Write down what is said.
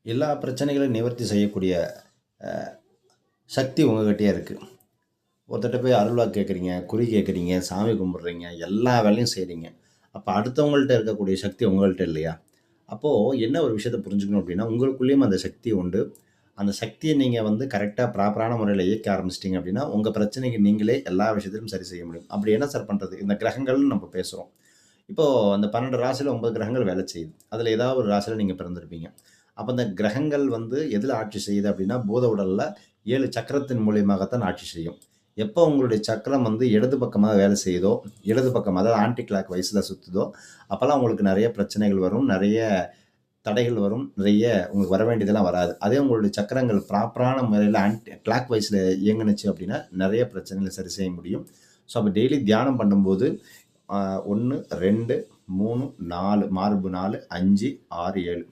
எல்லா பிரச்சனைகளையும் நிவர்த்தி செய்யக்கூடிய சக்தி உங்ககிட்டயே இருக்கு. ஒருத்தர்ட்ட போய் அருள்வாக்கு கேட்குறீங்க, குறி கேட்குறீங்க, சாமி கும்பிடுறீங்க, எல்லா வேலையும் செய்றீங்க. அப்ப அடுத்தவங்கள்ட்ட இருக்கக்கூடிய சக்தி உங்கள்ட்ட இல்லையா? அப்போ என்ன ஒரு விஷயத்த புரிஞ்சுக்கணும் அப்டின்னா, உங்களுக்குள்ளேயும் அந்த சக்தி உண்டு. அந்த சக்திய நீங்க கரெக்ட்டா ப்ராப்பரான முறையில இயக்க ஆரம்பிச்சுட்டீங்க அப்டின்னா, உங்க பிரச்சனைக்கு நீங்களே எல்லா விஷயத்திலும் சரி செய்ய முடியும். அப்படி என்ன சார் பண்றது? இந்த கிரகங்கள்னு நம்ம பேசுறோம். இப்போ அந்த 12 ராசியில 9 கிரகங்கள் வேலை செய்யுது. அதுல ஏதாவது ஒரு ராசியில நீங்க பிறந்திருப்பீங்க. அப்ப அந்த கிரகங்கள் எதுல ஆட்சி செய்யுது அப்டின்னா, பூத உடல்ல 7 சக்கரத்தின் மூலியமாகத்தான் ஆட்சி செய்யும். எப்போ உங்களுடைய சக்கரம் இடது பக்கமா வேலை செய்யுதோ, இடது பக்கம் அதாவது ஆன்டி கிளாக் வைஸ்ல சுத்துதோ, அப்பல்லாம் உங்களுக்கு நெறைய பிரச்சனைகள் வரும். நெறைய தடைகள் வரும். நிறைய உங்களுக்கு வர வேண்டியதெல்லாம் வராது. அதே உங்களுடைய சக்கரங்கள் ப்ராப்பரான முறையில ஆன்டி கிளாக் வைஸ்ல இயங்குனுச்சு அப்டின்னா, நெறைய பிரச்சனைகள சரி செய்ய முடியும். ஸோ, அப்ப டெய்லி தியானம் பண்ணும்போது 1, 2, 3, 4 மார்பு 4, 5, 6, 7